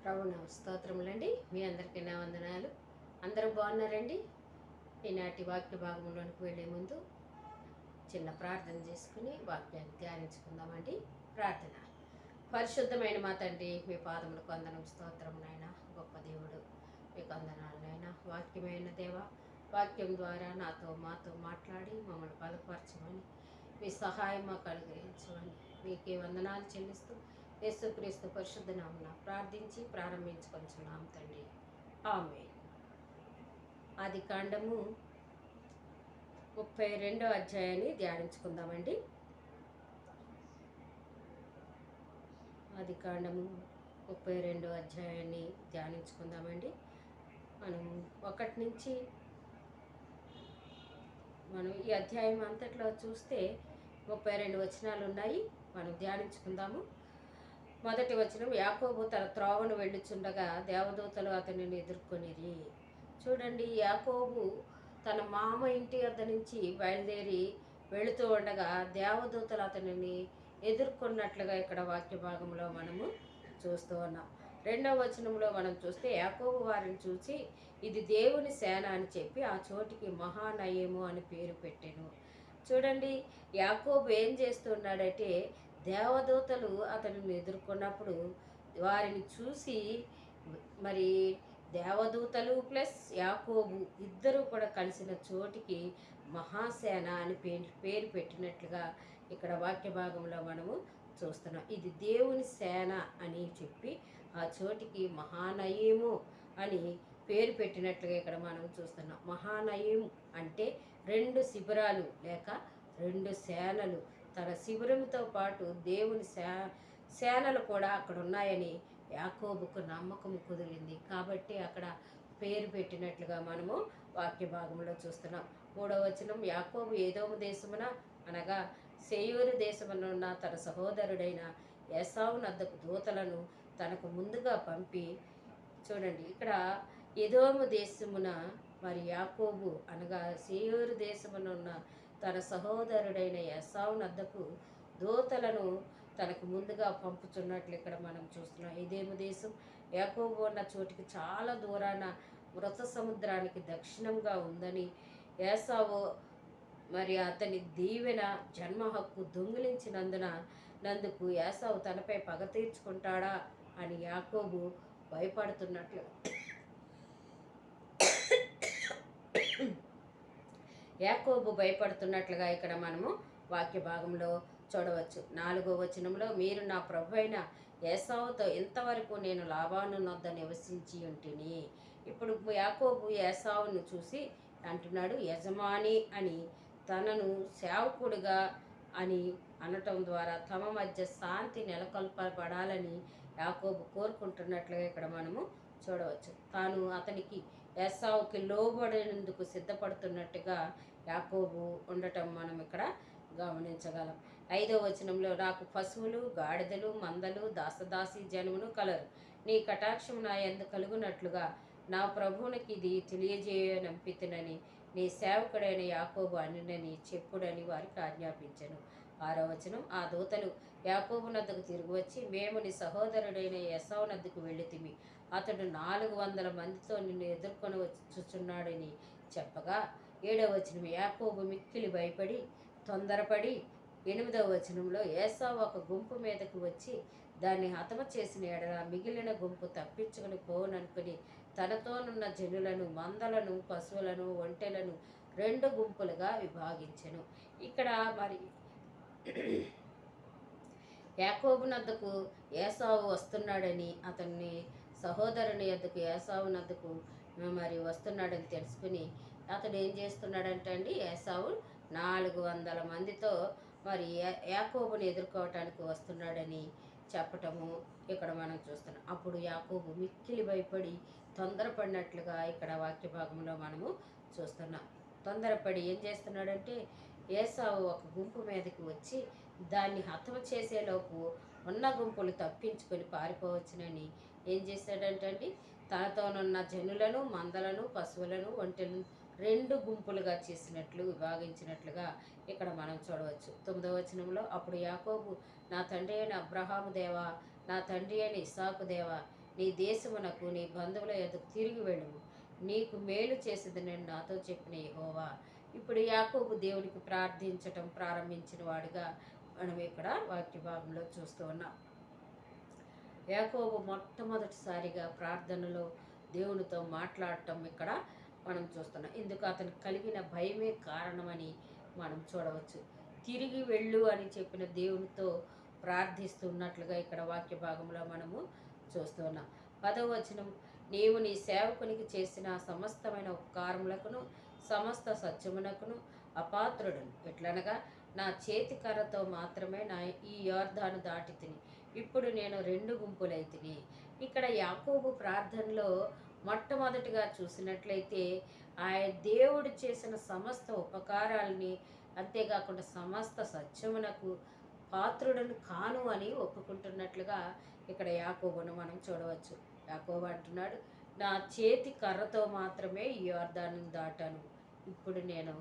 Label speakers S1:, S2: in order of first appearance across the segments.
S1: ప్రభువున స్తోత్రములండి. మీ అందరికీ నా వందనాలు. అందరూ బాగున్నారండి? ఈనాటి వాక్య భాగంలోనికి వెళ్ళే ముందు చిన్న ప్రార్థన చేసుకుని వాక్యాన్ని ధ్యానించుకుందామండి. ప్రార్థన. పరిశుద్ధమైన మా తండ్రి, మీ పాదములకు వందనం, స్తోత్రం నాయన. గొప్ప దేవుడు, మీకు వందనాలు నాయన. వాక్యమైన దేవ, వాక్యం ద్వారా మాతో మాట్లాడి మమ్మల్ని బలపరచమని, మీ సహాయం మాకు అనుగ్రహించమని మీకే వందనాలు చెల్లిస్తూ యేసుక్రీస్తు పరిశుద్ధ నామమున ప్రార్థించి ప్రారంభించుకొంచున్నాం తండ్రి. ఆమేన్. ఆది కాండము 32వ అధ్యాయాన్ని ధ్యానించుకుందామండి. ఆది కాండము 32వ అధ్యాయాన్ని ధ్యానించుకుందామండి. మనం ఒకటి నుంచి ఈ అధ్యాయం అంతట్లో చూస్తే 32 వచనాలు ఉన్నాయి. మనం ధ్యానించుకుందాము. మొదటి వచనం, యాకోబు తన త్రోవను వెళ్ళుచుండగా దేవదూతలు అతనిని ఎదుర్కొనిరి. చూడండి, యాకోబు తన మామ ఇంటి వద్ద నుంచి బయలుదేరి వెళుతూ ఉండగా దేవదూతలు అతనిని ఎదుర్కొన్నట్లుగా ఇక్కడ వాక్య భాగంలో మనము చూస్తూ ఉన్నాం. 2వ వచనంలో మనం చూస్తే, యాకోబు వారిని చూసి ఇది దేవుని సేన అని చెప్పి ఆ చోటికి మహానయము అని పేరు పెట్టెను. చూడండి, యాకోబు ఏం చేస్తున్నాడంటే, దేవదూతలు అతనిని ఎదుర్కొన్నప్పుడు వారిని చూసి మరి దేవదూతలు ప్లస్ యాకోబు ఇద్దరు కూడా కలిసిన చోటికి మహాసేన అని పేరు పెట్టినట్లుగా ఇక్కడ వాక్య భాగంలో మనము చూస్తున్నాం. ఇది దేవుని సేన అని చెప్పి ఆ చోటికి మహానయము అని పేరు పెట్టినట్లుగా ఇక్కడ మనం చూస్తున్నాం. మహానయం అంటే 2 శిబిరాలు లేక 2 సేనలు, తన శిబిరంతో పాటు దేవుని సేనలు కూడా అక్కడ ఉన్నాయని యాకోబుకు నమ్మకం కుదిరింది. కాబట్టి అక్కడ పేరు పెట్టినట్లుగా మనము వాక్య భాగంలో చూస్తున్నాం. 3వ వచనం, యాకోబు ఏదోము దేశమున అనగా సేయూరు దేశమునున్న తన సహోదరుడైన ఏసావు నద్దకు దూతలను తనకు ముందుగా పంపి, చూడండి ఇక్కడ ఎదోము దేశమున మరి యాకోబు అనగా సేయూరు దేశమునున్న తన సహోదరుడైన ఏసావు నద్దకు దూతలను తనకు ముందుగా పంపుతున్నట్లు ఇక్కడ మనం చూస్తున్నాం. ఎదోము దేశం యాకోబు ఉన్న చోటికి చాలా దూరాన మృత సముద్రానికి దక్షిణంగా ఉందని, ఏసావు మరి అతని దీవెన జన్మ హక్కు దొంగిలించినందుకు ఏసావు తనపై పగ తీర్చుకుంటాడా అని యాకోబు భయపడుతున్నట్లు భయపడుతున్నట్లుగా ఇక్కడ మనము వాక్య భాగంలో చూడవచ్చు. 4వ వచనంలో, మీరు నా ప్రభు అయిన ఏసావుతో ఇంతవరకు నేను లాబాను నొద్ద నివసించి ఉంటిని. ఇప్పుడు యాకోబు ఏసావును చూసి అంటున్నాడు, యజమాని అని తనను సేవకుడిగా అని అనటం ద్వారా తమ మధ్య శాంతి నెలకొల్పబడాలని యాకోబు కోరుకుంటున్నట్లుగా ఇక్కడ మనము చూడవచ్చు. తాను అతనికి ఏసావుకి లోబడేందుకు సిద్ధపడుతున్నట్టుగా యాకోబు ఉండటం మనం ఇక్కడ గమనించగలం. 5వ వచనంలో, నాకు పశువులు, గాడిదలు, మందలు, దాసదాసి జనమును కలరు. నీ కటాక్షం నా యందు కలుగునట్లుగా నా ప్రభువునికి ఇది తెలియజేయనంపితునని నీ సేవకుడైన యాకోబు అనినని చెప్పుడని వారికి ఆజ్ఞాపించెను. 6వ వచనం, ఆ దూతలు యాకోబు నద్దకు తిరిగి వచ్చి, మేము నీ సహోదరుడైన ఏసావు నద్దకు వెళ్ళితిమి, అతడు 400 మందితో నిన్ను ఎదుర్కొని వచ్చుచున్నాడని చెప్పగా. 7వ వచనం, యాకోబు మిక్కిలి భయపడి తొందరపడి. 8వ వచనంలో, ఏసావు ఒక గుంపు మీదకు వచ్చి దాన్ని హతమ చేసిన ఎడల మిగిలిన గుంపు తప్పించుకుని పోననుకుని తనతోనున్న జనులను, మందలను, పశువులను, ఒంటెలను 2 గుంపులుగా విభాగించెను. ఇక్కడ మరి యాకోబు నద్దకు ఏసావు వస్తున్నాడని, అతన్ని సహోదరుని యొద్దకు ఏసావు నద్దకు మరి వస్తున్నాడని తెలుసుకుని అతడు ఏం చేస్తున్నాడంటే అండి, ఏసావు 400 మందితో మరి యాకోబుని ఎదుర్కోవటానికి వస్తున్నాడని చెప్పటము ఇక్కడ మనం చూస్తున్నాం. అప్పుడు యాకోబు మిక్కిలి భయపడి తొందరపడినట్లుగా ఇక్కడ వాక్య భాగంలో మనము చూస్తున్నాం. తొందరపడి ఏం చేస్తున్నాడంటే, ఏసావు ఒక గుంపు మీదకి వచ్చి దాన్ని హతమ చేసేలోపు ఉన్న గుంపులు తప్పించుకొని పారిపోవచ్చునని ఏం చేశాడంటే అండి, తనతోనున్న జనులను, మందలను, పశువులను, ఒంటెలను 2 గుంపులుగా చేసినట్లు విభాగించినట్లుగా ఇక్కడ మనం చూడవచ్చు. 9వ వచనంలో, అప్పుడు యాకోబు, నా తండ్రి అయిన అబ్రహాము దేవా, నా తండ్రి అయిన ఇస్సాకు దేవా, నీ దేశమునకు నీ బంధువుల యొద్దకు తిరిగి వెళ్ళుము. నీకు మేలు చేసేది నేను నాతో చెప్పిన యెహోవా. ఇప్పుడు యాకోబు దేవునికి ప్రార్థించటం ప్రారంభించిన వాడిగా మనం ఇక్కడ వాక్య భాగంలో చూస్తూ ఉన్నాం. యాకోబు మొట్టమొదటిసారిగా ప్రార్థనలో దేవునితో మాట్లాడటం ఇక్కడ మనం చూస్తున్నాం. ఇందుకు అతనికి కలిగిన భయమే కారణమని మనం చూడవచ్చు. తిరిగి వెళ్ళు అని చెప్పిన దేవునితో ప్రార్థిస్తున్నట్లుగా ఇక్కడ వాక్య భాగంలో మనము చూస్తూ ఉన్నాం. 10వ వచనం, నీవు నీ సేవకునికి చేసిన సమస్తమైన ఉపకారములకును సమస్త సత్యమునకును అపాత్రుడను. ఎట్లనగా నా చేతి కర్రతో మాత్రమే నా ఈ యోర్దాను దాటి తిని ఇప్పుడు నేను 2 గుంపులైతిని. ఇక్కడ యాకోబు ప్రార్థనలో మొట్టమొదటిగా చూసినట్లయితే ఆయన దేవుడు చేసిన సమస్త ఉపకారాలని, అంతేకాకుండా సమస్త సత్యమునకు పాత్రుడను కాను అని ఒప్పుకుంటున్నట్లుగా ఇక్కడ యాకోబును మనం చూడవచ్చు. యాకోబు అంటున్నాడు, నా చేతి కర్రతో మాత్రమే ఈ యోర్దాను దాటాను, ఇప్పుడు నేను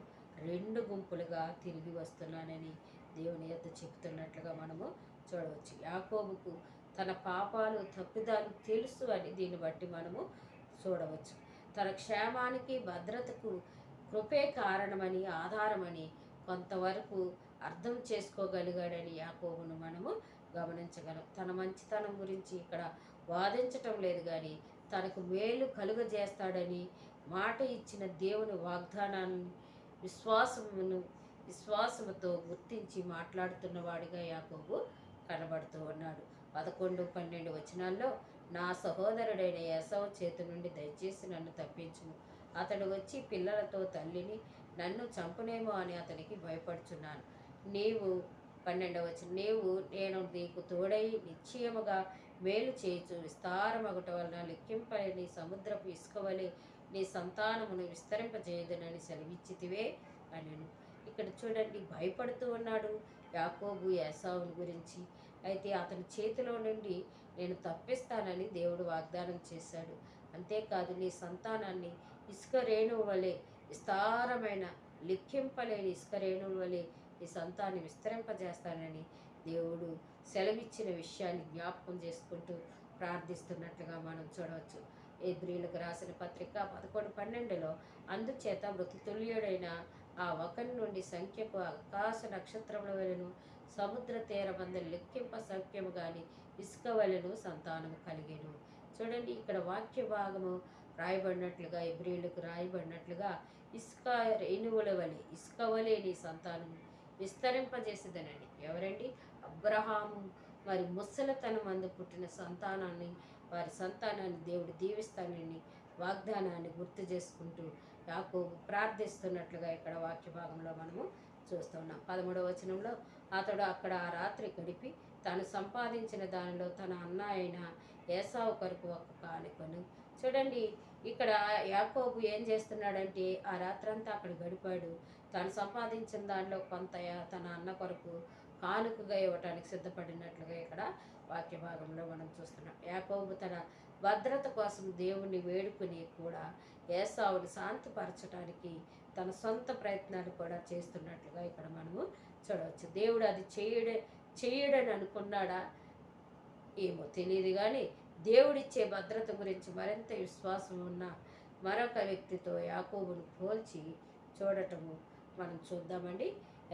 S1: 2 గుంపులుగా తిరిగి వస్తున్నానని దేవుని యొద్ద చెప్తున్నట్లుగా మనము చూడవచ్చు. యాకోబుకు తన పాపాలు తప్పిదాలు తెలుసు అని దీన్ని బట్టి మనము చూడవచ్చు. తన క్షేమానికి భద్రతకు కృపే కారణమని ఆధారమని కొంతవరకు అర్థం చేసుకోగలిగాడని యాకోబును మనము గమనించగలం. తన మంచితనం గురించి ఇక్కడ వాదించటం లేదు, కానీ తనకు మేలు కలుగజేస్తాడని మాట ఇచ్చిన దేవుని వాగ్దానాన్ని విశ్వాసముతో గుర్తించి మాట్లాడుతున్న వాడిగా యాకోబు కనబడుతూ ఉన్నాడు. 11, 12 వచనాల్లో, నా సహోదరుడైన ఏసావు చేతి నుండి దయచేసి నన్ను తప్పించుము. అతడు వచ్చి పిల్లలతో తల్లిని నన్ను చంపునేమో అని అతనికి భయపడుచున్నాను. నీవు 12వ వచనం, నేను నీకు తోడై నిశ్చయముగా మేలు చేయుచు విస్తారమగుట వలన లెక్కింపలేని సముద్రపు ఇసుక వలె నీ సంతానమును విస్తరింపజేయదునని సెలవిచ్చితివే అనెను. ఇక్కడ చూడండి, భయపడుతూ ఉన్నాడు యాకోబు ఏసావుని గురించి. అయితే అతని చేతిలో నుండి నేను తప్పిస్తానని దేవుడు వాగ్దానం చేశాడు. అంతేకాదు, నీ సంతానాన్ని ఇసుక రేణువు వలె విస్తారమైన లెక్కింపలేని ఇసుక రేణువుల వలె ఈ సంతాన్ని విస్తరింపజేస్తానని దేవుడు సెలవిచ్చిన విషయాన్ని జ్ఞాపకం చేసుకుంటూ ప్రార్థిస్తున్నట్లుగా మనం చూడవచ్చు. హెబ్రీయులకు రాసిన పత్రిక 11:12లో, అందుచేత మృతతుల్యుడైన ఆ ఒకరి నుండి సంఖ్యకు ఆకాశ నక్షత్రముల వలెను సముద్ర తీరమందు లెక్కింప సఖ్యము గాని ఇసుక వలెను సంతానము కలిగేను. చూడండి, ఇక్కడ వాక్య భాగము రాయబడినట్లుగా, హెబ్రీయులకు రాయబడినట్లుగా, ఇసుక రేణువుల వలె ఇసుక వలె నీ సంతానం విస్తరింపజేసేదనని. ఎవరండి? అబ్రహాము మరి ముసలితనం మందు పుట్టిన సంతానాన్ని, వారి సంతానాన్ని దేవుడు దీవిస్తానని వాగ్దానాన్ని గుర్తు చేసుకుంటూ యాకోబు ప్రార్థిస్తున్నట్లుగా ఇక్కడ వాక్య భాగంలో మనము చూస్తున్నాం. 13వ వచనంలో, అతడు అక్కడ ఆ రాత్రి గడిపి తాను సంపాదించిన దానిలో తన అన్న అయిన ఏసావు కొరకు ఒక కానుకను. చూడండి, ఇక్కడ యాకోబు ఏం చేస్తున్నాడంటే ఆ రాత్రంతా అక్కడ గడిపాడు. తాను సంపాదించిన దానిలో కొంత తన అన్న కొరకు కానుకగా ఇవ్వటానికి సిద్ధపడినట్లుగా ఇక్కడ వాక్య భాగంలో మనం చూస్తున్నాం. యాకోబు తన భద్రత కోసం దేవుణ్ణి వేడుకుని కూడా ఏసావుని శాంతిపరచడానికి తన సొంత ప్రయత్నాలు కూడా చేస్తున్నట్లుగా ఇక్కడ మనము చూడవచ్చు. దేవుడు అది చేయడని అనుకున్నాడా ఏమో తెలియదు, కానీ దేవుడిచ్చే భద్రత గురించి మరింత విశ్వాసం ఉన్న మరొక వ్యక్తితో యాకోబును పోల్చి చూడటము మనం చూద్దామండి.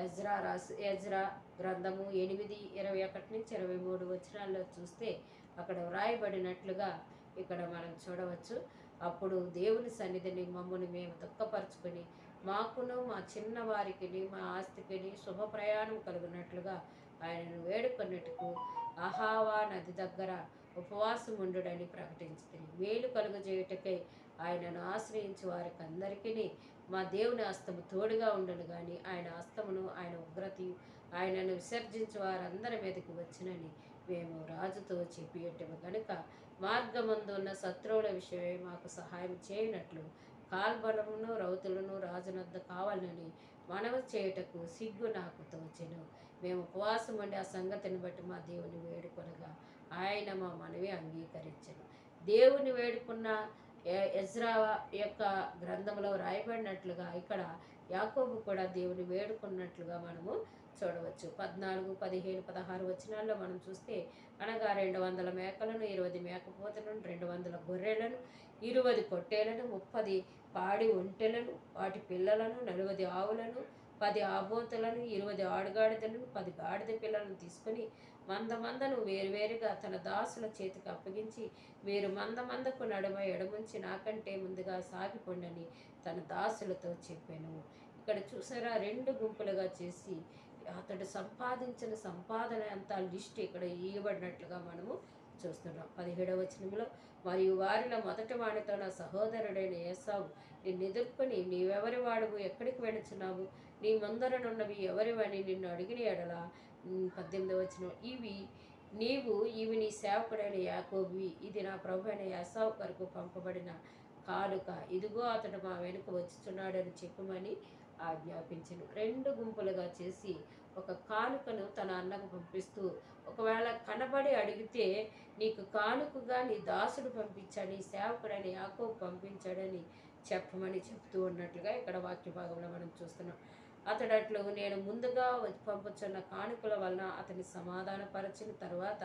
S1: ఎజ్రా గ్రంథము 8:21-23 వచనాల్లో చూస్తే అక్కడ వ్రాయబడినట్లుగా ఇక్కడ మనం చూడవచ్చు. అప్పుడు దేవుని సన్నిధిని మమ్మల్ని మేము దుఃఖపరుచుకొని మాకును మా చిన్నవారికి మా ఆస్తికిని శుభ ప్రయాణం కలుగునట్లుగా ఆయనను వేడుకొన్నట్టుకు అహావా నది దగ్గర ఉపవాసం ఉండుడని ప్రకటించింది. మేలు కలుగజేయుటకై ఆయనను ఆశ్రయించి వారికి అందరికీ మా దేవుని హస్తము తోడుగా ఉండను, కానీ ఆయన హస్తమును ఆయన ఉగ్రతయు ఆయనను విసర్జించి వారందరి మీదకి వచ్చినని మేము రాజుతో చెప్పియటము కనుక మార్గమందు ఉన్న శత్రువుల విషయమై మాకు సహాయం చేయనట్లు కాల్బలమును రౌతులను రాజునొద్ద కావాలని మనవి చేయుటకు సిగ్గు నాకు తోచెను. మేము ఉపవాసం ఉండి ఆ సంగతిని బట్టి మా దేవుని వేడుకొనగా ఆయన మా మనవి అంగీకరించెను. దేవుని వేడుకున్న ఎజ్రా యొక్క గ్రంథంలో రాయబడినట్లుగా ఇక్కడ యాకోబు కూడా దేవుని వేడుకున్నట్లుగా మనము చూడవచ్చు. 14, 15, 16 వచనాల్లో మనం చూస్తే, అనగా 200 మేకలను, 20 మేకపోతులను, 200 గొర్రెలను, 20 పొట్టేలను, 30 పాడి ఒంటెలను, వాటి పిల్లలను, 40 ఆవులను, 10 ఆబోతులను, 20 ఆడుగాడిదలను, 10 గాడిద పిల్లలను తీసుకొని మందను వేరువేరుగా తన దాసుల చేతికి అప్పగించి, మీరు మందకు నడుమ ఎడముంచి నాకంటే ముందుగా సాగిపోండని తన దాసులతో చెప్పాను. ఇక్కడ చూసారా, 2 గుంపులుగా చేసి అతడు సంపాదించిన సంపాదన అంతా లిస్ట్ ఇక్కడ ఇవ్వబడినట్లుగా మనము చూస్తున్నాం. 17వ వచనంలో, మరియు వారిలో మొదటి వాడితో నా సహోదరుడైన ఏసావు నిన్ను ఎదుర్కొని, నీవెవరి వాడువు, ఎక్కడికి వెళుచున్నావు, నీ ముందరనున్నవి ఎవరివని నిన్ను అడిగిన ఎడల, 18వ వచనం, ఇవి నీ సేవకుడైన యాకోబువి, ఇది నా ప్రభు అయిన ఏసావు కొరకు పంపబడిన కానుక, ఇదిగో అతడు మా వెనుక వచ్చుచున్నాడని చెప్పుమని ఆజ్ఞాపించను. 2 గుంపులుగా చేసి ఒక కానుకను తన అన్నకు పంపిస్తూ, ఒకవేళ కనబడి అడిగితే నీకు కానుకగా నీ దాసుడు పంపించాడు, నీ సేవకుడని యాకోబు పంపించాడని చెప్పమని చెప్తూ ఉన్నట్లుగా ఇక్కడ వాక్య భాగంలో మనం చూస్తున్నాం. అతడట్లు, నేను ముందుగా పంపుచున్న కానుకల వలన అతని సమాధానపరచిన తర్వాత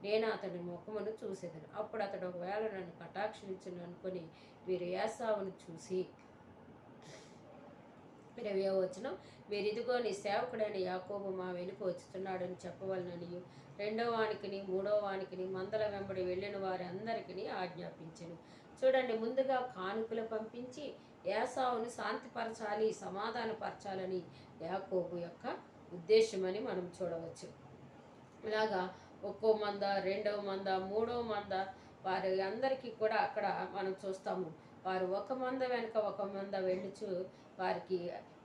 S1: నేను అతని ముఖమును చూసేదను. అప్పుడు అతడు ఒకవేళ నన్ను కటాక్షించును అనుకొని వీరు ఏసావును చూసి, 20వ వచనం, వీరిదిగో నీ సేవకుడైన యాకోబు మా వెనుక వచ్చుతున్నాడని చెప్పవలననియు, 2వ వానికిని 3వ వానికిని మందల వెంబడి వెళ్ళిన వారి అందరికీ ఆజ్ఞాపించెను. చూడండి, ముందుగా కానుకలు పంపించి ఏసావును శాంతిపరచాలి, సమాధానపరచాలని యాకోబు యొక్క ఉద్దేశమని మనం చూడవచ్చు. ఇలాగా ఒక్కో మంద, 2వ మంద, 3వ మంద వారి అందరికీ కూడా అక్కడ మనం చూస్తాము. వారు ఒక మంద వెనుక ఒక మంద వెళ్ళుచు వారికి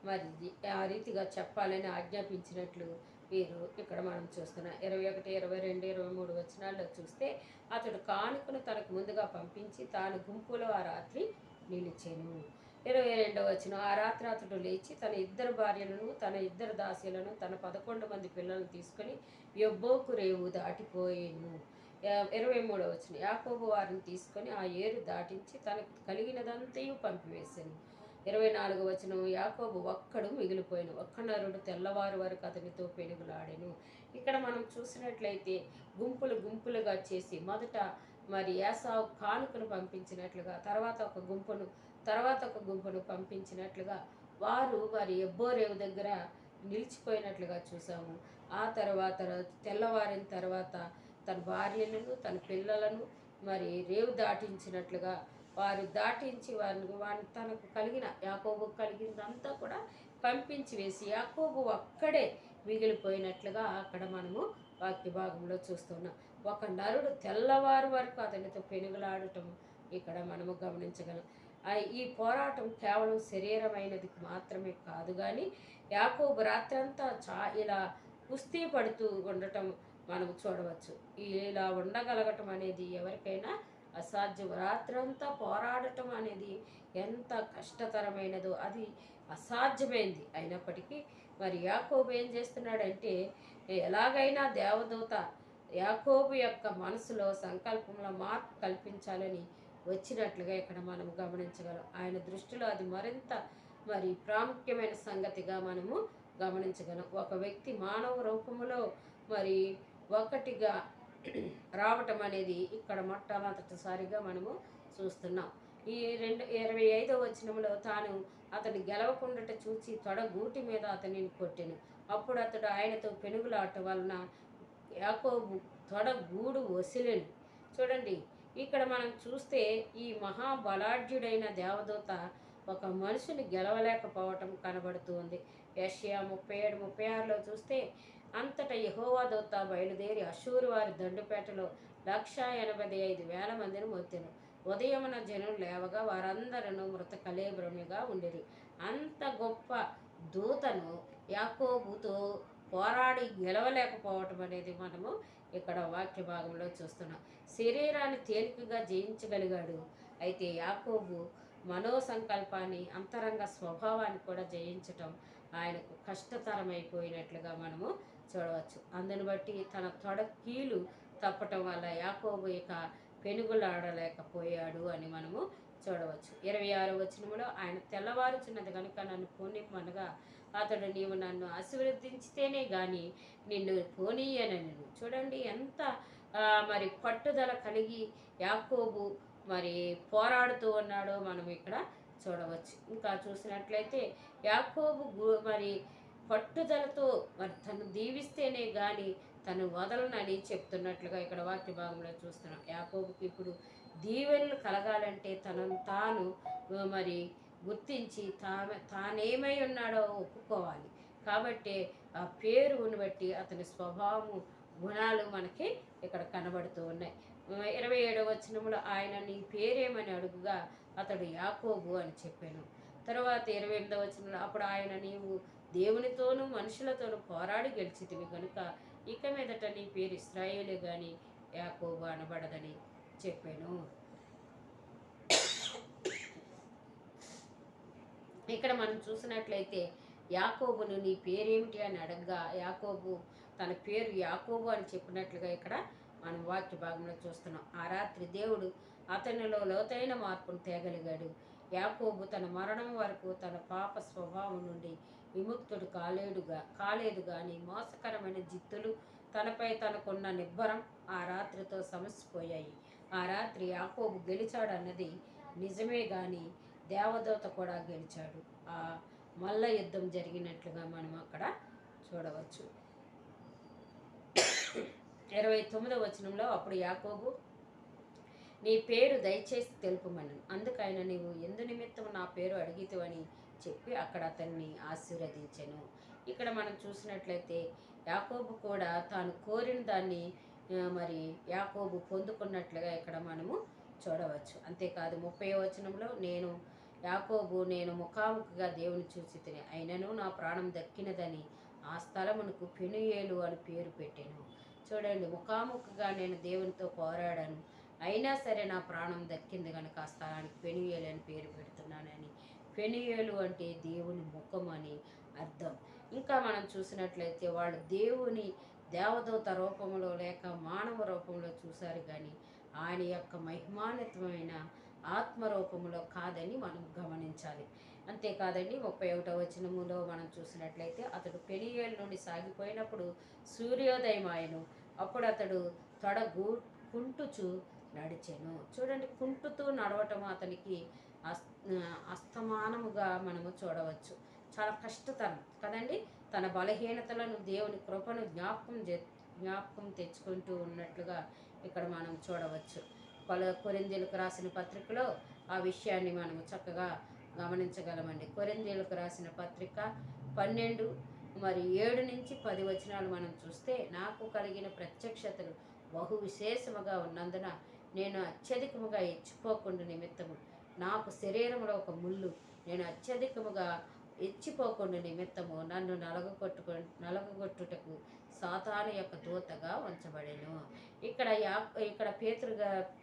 S1: మరి ఆ రీతిగా చెప్పాలని ఆజ్ఞాపించినట్లు వీరు ఇక్కడ మనం చూస్తున్నాం. 21, 22, 23 వచనాల్లో చూస్తే, అతడు కానుకను తనకు ముందుగా పంపించి తాను గుంపులో ఆ రాత్రి నిలిచెను. 22వ వచనం, ఆ రాత్రి అతడు లేచి తన 2 భార్యలను, తన 2 దాసీలను, తన 11 మంది పిల్లలను తీసుకొని యొబ్బోకు రేవు దాటిపోయేను. 23వ వచనం, యాకోబు వారిని తీసుకొని ఆ ఏరు దాటించి తనకు కలిగినదంతయు పంపివేశాను. 24వ వచనం, యాకోబు ఒక్కడు మిగిలిపోయాను, ఒక్క నరుడు తెల్లవారు వరకు అతనితో పెనుగులాడెను. ఇక్కడ మనం చూసినట్లయితే గుంపులుగా చేసి మొదట మరి ఏసావు కానుకను పంపించినట్లుగా, తర్వాత ఒక గుంపును పంపించినట్లుగా వారు వారి ఎబ్బోరేవు దగ్గర నిలిచిపోయినట్లుగా చూసాము. ఆ తర్వాత తెల్లవారిన తర్వాత తన భార్యలను, తన పిల్లలను మరి రేవు దాటించినట్లుగా వారు దాటించి వారిని తనకు యాకోబుకు కలిగినదంతా కూడా పంపించి వేసి యాకోబు ఒక్కడే మిగిలిపోయినట్లుగా అక్కడ మనము వాక్య భాగంలో చూస్తున్నాం. ఒక నరుడు తెల్లవారు వరకు అతనితో పెనుగులాడటం ఇక్కడ మనము గమనించగలం. ఈ పోరాటం కేవలం శరీరమైనది మాత్రమే కాదు, కానీ యాకోబు రాత్రంతా ఇలా కుస్తీ పడుతూ ఉండటం మనం చూడవచ్చు. ఇలా ఉండగలగటం అనేది ఎవరికైనా అసాధ్యం. రాత్రంతా పోరాడటం అనేది ఎంత కష్టతరమైనదో అది అసాధ్యమైంది. అయినప్పటికీ మరి యాకోబు ఏం చేస్తున్నాడంటే, ఎలాగైనా దేవదూత యాకోబు యొక్క మనసులో సంకల్పంలో మార్పు కల్పించాలని వచ్చినట్లుగా ఇక్కడ మనం గమనించగలం. ఆయన దృష్టిలో అది మరింత మరి ప్రాముఖ్యమైన సంగతిగా మనము గమనించగలం. ఒక వ్యక్తి మానవ రూపంలో మరి ఒకటిగా రావటం అనేది ఇక్కడ మొట్టమొదటిసారిగా మనము చూస్తున్నాం. ఈ 25వ వచనంలో, తాను అతడు గెలవకుండాట చూచి తొడ గూటి మీద అతనిని కొట్టెను. అప్పుడు అతడు ఆయనతో పెనుగులాట వలన యాకోబు తొడ గూడు వసిలెను. చూడండి, ఇక్కడ మనం చూస్తే ఈ మహాబలాఢ్యుడైన దేవదూత ఒక మనిషిని గెలవలేకపోవటం కనబడుతూ ఉంది. యెషయా 37, 36లో చూస్తే, అంతటా యెహోవా దూత బయలుదేరి అషూరు వారి దండుపేటలో 185,000 మందిని మొత్తెను. ఉదయమున జనులు లేవగా వారందరూ మృత కళేబరముగా ఉండేది. అంత గొప్ప దూతను యాకోబుతో పోరాడి గెలవలేకపోవటం అనేది మనము ఇక్కడ వాక్య భాగంలో చూస్తున్నాం. శరీరాన్ని తేలికగా జయించగలిగాడు, అయితే యాకోబు మనోసంకల్పాన్ని, అంతరంగ స్వభావాన్ని కూడా జయించటం ఆయనకు కష్టతరమైపోయినట్లుగా మనము చూడవచ్చు. అందుని బట్టి తన తొడ కీలు తప్పటం వల్ల యాకోబు ఇక పెనుగులాడలేకపోయాడు అని మనము చూడవచ్చు. 26వ వచనంలో ఆయన తెల్లవారుచున్నది కనుక నన్ను పోనిమ్మనగా అతడు నీవు నన్ను ఆశీర్వదించితేనే కానీ నిన్ను పోనీయనను. చూడండి ఎంత మరి పట్టుదల కలిగి యాకోబు మరి పోరాడుతూ ఉన్నాడో మనం ఇక్కడ చూడవచ్చు. ఇంకా చూసినట్లయితే యాకోబు మరి పట్టుదలతో మరి తను దీవిస్తేనే కానీ తను వదలనని చెప్తున్నట్లుగా ఇక్కడ వాక్య భాగంలో చూస్తున్నాం. యాకోబుకి ఇప్పుడు దీవెనలు కలగాలంటే తనను తాను మరి గుర్తించి తానేమై ఉన్నాడో ఒప్పుకోవాలి. కాబట్టి ఆ పేరును బట్టి అతని స్వభావము గుణాలు మనకి ఇక్కడ కనబడుతూ ఉన్నాయి. 27వ వచనంలో ఆయన నీ పేరేమని అడుగుగా అతడు యాకోబు అని చెప్పాను. తర్వాత 28వ వచనంలో అప్పుడు ఆయన నీవు దేవునితోనూ మనుషులతోనూ పోరాడి గెలిచితివి కనుక ఇక మీదట నీ పేరు ఇశ్రాయేలే గాని యాకోబు అనబడదని చెప్పాను. ఇక్కడ మనం చూసినట్లయితే యాకోబును నీ పేరేమిటి అని అడగగా యాకోబు తన పేరు యాకోబు అని చెప్పినట్లుగా ఇక్కడ మనం వాక్య భాగంలో చూస్తున్నాం. ఆ రాత్రి దేవుడు అతనిలో లోతైన మార్పును తేగలిగాడు. యాకోబు తన మరణం వరకు తన పాప స్వభావం నుండి విముక్తుడు కాలేదు కానీ మోసకరమైన జిత్తులు తనపై తనకున్న నిబ్బరం ఆ రాత్రితో సమసిపోయాయి. ఆ రాత్రి యాకోబు గెలిచాడన్నది నిజమే కానీ దేవదూత కూడా గెలిచాడు. ఆ మల్ల యుద్ధం జరిగినట్లుగా మనం అక్కడ చూడవచ్చు. 29వ వచనంలో అప్పుడు యాకోబు నీ పేరు దయచేసి తెలుపమను. అందుకైన నీవు ఎందు నిమిత్తం నా పేరు అడిగితివని చెప్పి అక్కడ అతన్ని ఆశీర్వదించెను. ఇక్కడ మనం చూసినట్లయితే యాకోబు కూడా తాను కోరిన దాన్ని మరి యాకోబు పొందుకున్నట్లుగా ఇక్కడ మనము చూడవచ్చు. అంతేకాదు 30వ వచనంలో నేను ముఖాముఖిగా దేవుని చూసి తిని అయినను నా ప్రాణం దక్కినదని ఆ స్థలమునకు పెనుయేలు అని పేరు పెట్టాను. చూడండి, ముఖాముఖిగా నేను దేవునితో పోరాడాను, అయినా సరే నా ప్రాణం దక్కింది కనుక ఆ స్థలానికి పెనుయేలు అని పేరు పెడుతున్నానని. పెనుయేలు అంటే దేవుని ముఖం అని అర్థం. ఇంకా మనం చూసినట్లయితే వాళ్ళు దేవుని దేవదూత రూపంలో లేక మానవ రూపంలో చూశారు కానీ ఆయన యొక్క మహిమాన్వితమైన ఆత్మరూపంలో కాదని మనం గమనించాలి. అంతేకాదండి 31వ వచనములో మనం చూసినట్లయితే అతడు పెనియేలు నుండి సాగిపోయినప్పుడు సూర్యోదయం ఆయను, అప్పుడు అతడు కుంటుచు నడిచెను. చూడండి, కుంటుతూ నడవటం అతనికి అస్తమానముగా మనము చూడవచ్చు. చాలా కష్టతరం కదండి. తన బలహీనతలను దేవుని కృపను జ్ఞాపకం తెచ్చుకుంటూ ఉన్నట్లుగా ఇక్కడ మనం చూడవచ్చు. కొరింథీయులకు రాసిన పత్రికలో ఆ విషయాన్ని మనము చక్కగా గమనించగలమండి. కొరింథీయులకు రాసిన పత్రిక 12:7 నుంచి 10 వచనాలు మనం చూస్తే నాకు కలిగిన ప్రత్యక్షతలు బహు విశేషముగా ఉన్నందున నేను అత్యధికముగా ఇచ్చిపోకుండా నిమిత్తము నాకు శరీరంలో ఒక ముళ్ళు, నేను అత్యధికముగా ఎచ్చిపోకుండా నిమిత్తము నన్ను నలగొట్టుటకు సాతాను యొక్క దూతగా ఉంచబడెను. ఇక్కడ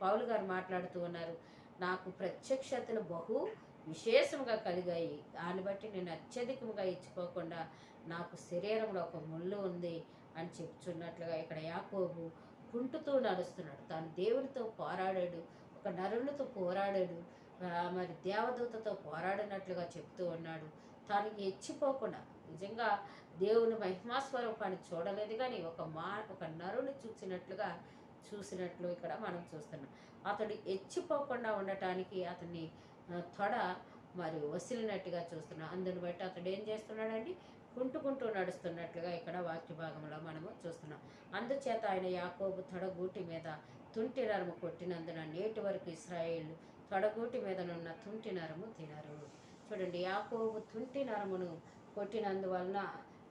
S1: పౌలు గారు మాట్లాడుతూ ఉన్నారు, నాకు ప్రత్యక్షతలు బహు విశేషంగా కలిగాయి, దాన్ని బట్టి నేను అత్యధికంగా ఇచ్చిపోకుండా నాకు శరీరంలో ఒక ముళ్ళు ఉంది అని చెప్తున్నట్లుగా ఇక్కడ యాకోబు కుంటుతూ నడుస్తున్నాడు. తాను దేవునితో పోరాడాడు, ఒక నరునితో పోరాడాడు, మరి దేవదూతతో పోరాడినట్లుగా చెప్తూ ఉన్నాడు. తాను హెచ్చిపోకుండా, నిజంగా దేవుని మహిమాస్వరూపాన్ని చూడలేదు కానీ ఒక నరుని చూసినట్లు ఇక్కడ మనం చూస్తున్నాం. అతడు హెచ్చిపోకుండా ఉండటానికి అతన్ని తొడ మరి వసిలినట్టుగా చూస్తున్నాం. అందుని బట్టి అతడు ఏం చేస్తున్నాడండి, కుంటుకుంటూ నడుస్తున్నట్లుగా ఇక్కడ వాక్య భాగంలో మనము చూస్తున్నాం. అందుచేత ఆయన యాకోబు తొడగూటి మీద తుంటి నరము కొట్టినందున నేటి వరకు ఇశ్రాయేలు తొడగూటి మీదనున్న తుంటి నరము తినరు. చూడండి, యాకోబు తుంటి నరమును కొట్టినందువలన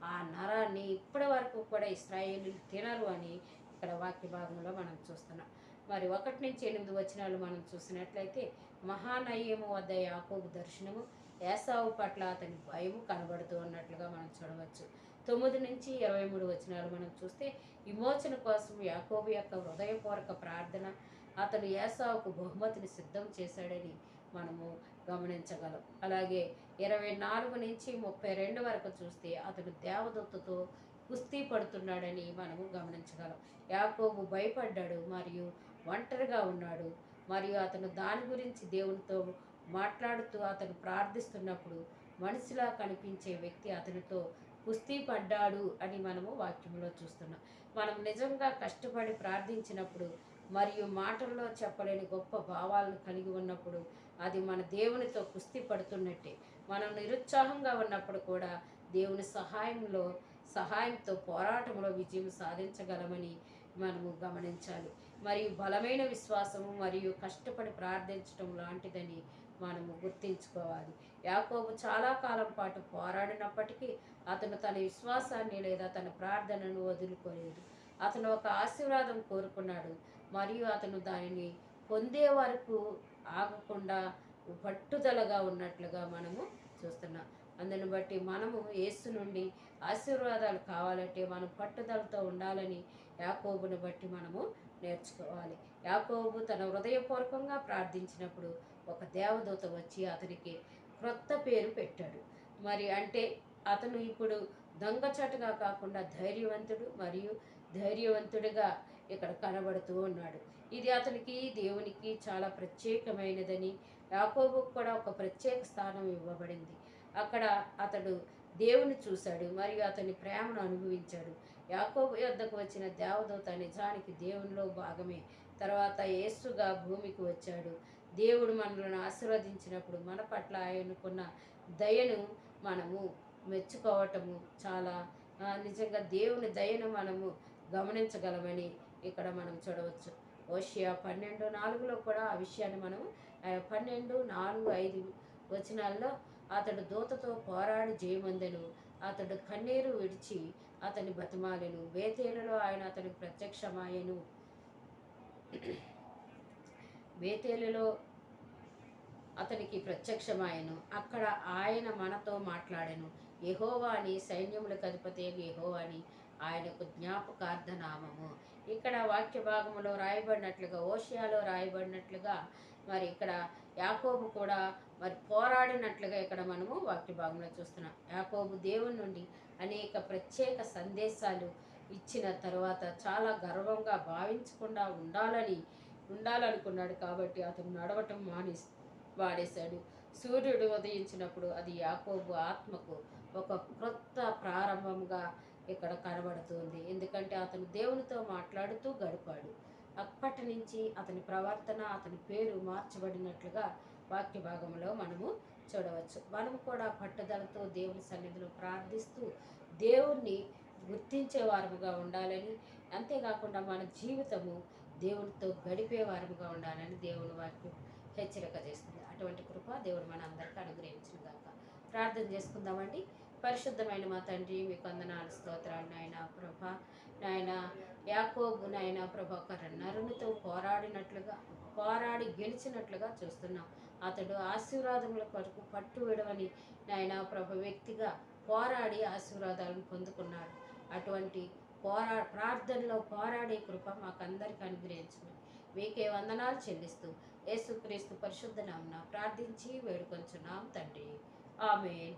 S1: ఆ నరాన్ని ఇప్పటి వరకు కూడా ఇశ్రాయేలు తినరు అని ఇక్కడ వాక్య భాగంలో మనం చూస్తున్నాం. మరి 1 నుంచి 8 వచనాలు మనం చూసినట్లయితే మహానయము వద్ద యాకోబు దర్శనము, ఏసావు పట్ల అతని భయము కనబడుతూ ఉన్నట్లుగా మనం చూడవచ్చు. 9 నుంచి 23 వచనాలు మనం చూస్తే విమోచన కోసం యాకోబు యొక్క హృదయపూర్వక ప్రార్థన, అతను ఏసావుకు బహుమతిని సిద్ధం చేశాడని మనము గమనించగలం. అలాగే 24 నుంచి 32 వరకు చూస్తే అతడు దేవదూతతో కుస్తీ పడుతున్నాడని మనము గమనించగలం. యాకోబు భయపడ్డాడు మరియు ఒంటరిగా ఉన్నాడు. మరియు అతను దాని గురించి దేవునితో మాట్లాడుతూ అతను ప్రార్థిస్తున్నప్పుడు మనిషిలా కనిపించే వ్యక్తి అతనితో కుస్తీ పడ్డాడు అని మనము వాక్యంలో చూస్తున్నాం. మనం నిజంగా కష్టపడి ప్రార్థించినప్పుడు మరియు మాటల్లో చెప్పలేని గొప్ప భావాలను కలిగి ఉన్నప్పుడు అది మన దేవునితో కుస్తీ పడుతున్నట్టే. మనం నిరుత్సాహంగా ఉన్నప్పుడు కూడా దేవుని సహాయంతో పోరాటంలో విజయం సాధించగలమని మనము గమనించాలి. మరియు బలమైన విశ్వాసము మరియు కష్టపడి ప్రార్థించడం లాంటిదని మనము గుర్తించుకోవాలి. యాకోబు చాలా కాలం పాటు పోరాడినప్పటికీ అతను తన విశ్వాసాన్ని లేదా తన ప్రార్థనను వదులుకోలేదు. అతను ఒక ఆశీర్వాదం కోరుకున్నాడు మరియు అతను దానిని పొందే వరకు ఆగకుండా పట్టుదలగా ఉన్నట్లుగా మనము చూస్తున్నాం. అందుని బట్టి మనము యేసు నుండి ఆశీర్వాదాలు కావాలంటే మనం పట్టుదలతో ఉండాలని యాకోబుని బట్టి మనము నేర్చుకోవాలి. యాకోబు తన హృదయపూర్వకంగా ప్రార్థించినప్పుడు ఒక దేవదూత వచ్చి అతనికి క్రొత్త పేరు పెట్టాడు. మరి అంటే అతను ఇప్పుడు దొంగచాటుగా కాకుండా ధైర్యవంతుడిగా ఇక్కడ కనబడుతూ ఉన్నాడు. ఇది అతనికి దేవునికి చాలా ప్రత్యేకమైనదని, యాకోబుకు కూడా ఒక ప్రత్యేక స్థానం ఇవ్వబడింది. అక్కడ అతడు దేవుని చూశాడు మరియు అతని ప్రేమను అనుభవించాడు. యాకోబు యొద్దకు వచ్చిన దేవదూత నిజానికి దేవునిలో భాగమే. తర్వాత యేసుగా భూమికి వచ్చాడు. దేవుడు మనలను ఆశీర్వదించినప్పుడు మన పట్ల ఆయనకున్న దయను మనము మెచ్చుకోవటము చాలా నిజంగా దేవుని దయను మనము గమనించగలమని ఇక్కడ మనం చూడవచ్చు. హోషేయ 12:4లో కూడా ఆ విషయాన్ని మనం 12, 4, 5 వచనాల్లో అతడు దూతతో పోరాడి జయమందెను. అతడు కన్నీరు విడిచి అతని బతిమాలెను. బేతేలులో ఆయన అతనికి ప్రత్యక్షమాయెను. బేతేలులో అతనికి ప్రత్యక్షమాయెను. అక్కడ ఆయన మనతో మాట్లాడెను. యెహోవా అని, సైన్యములకు అధిపతి యెహోవా అని ఆయనకు జ్ఞాపకార్థనామము. ఇక్కడ వాక్య భాగంలో రాయబడినట్లుగా, హోషేయలో రాయబడినట్లుగా మరి ఇక్కడ యాకోబు కూడా మరి పోరాడినట్లుగా ఇక్కడ మనము వాక్య భాగంలో చూస్తున్నాం. యాకోబు దేవుని నుండి అనేక ప్రత్యేక సందేశాలు ఇచ్చిన తర్వాత చాలా గర్వంగా భావించకుండా ఉండాలనుకున్నాడు. కాబట్టి అతను నడవటం మానేశాడు. సూర్యుడు ఉదయించినప్పుడు అది యాకోబు ఆత్మకు ఒక క్రొత్త ప్రారంభంగా ఇక్కడ కనబడుతుంది. ఎందుకంటే అతను దేవునితో మాట్లాడుతూ గడిపాడు. అప్పటి నుంచి అతని ప్రవర్తన, అతని పేరు మార్చబడినట్లుగా వాక్య భాగంలో మనము చూడవచ్చు. మనము కూడా పట్టుదలతో దేవుని సన్నిధిలో ప్రార్థిస్తూ దేవుణ్ణి గుర్తించే వారముగా ఉండాలని, అంతేకాకుండా మన జీవితము దేవునితో గడిపే వారముగా ఉండాలని దేవుని వాక్యం హెచ్చరిక చేస్తుంది. అటువంటి కృప దేవుడు మన అందరికీ అనుగ్రహించును గాక. ప్రార్థన చేసుకుందామండి. పరిశుద్ధమైన మా తండ్రి, మీకు వందనాలు, స్తోత్రాలు నాయన ప్రభా. నాయన యాకోబు నాయన ప్రభా ఒక నరునితో పోరాడి గెలిచినట్లుగా చూస్తున్నాం. అతడు ఆశీర్వాదముల కొరకు పట్టు విడవని నాయన ప్రభ వ్యక్తిగా పోరాడి ఆశీర్వాదాలను పొందుకున్నాడు. అటువంటి ప్రార్థనలో పోరాడే కృప మాకందరికి అనుగ్రహించమని మీకే వందనాలు చెల్లిస్తూ యేసుక్రీస్తు పరిశుద్ధ నామమున ప్రార్థించి వేడుకొంచున్నాం తండ్రి. ఆమేన్.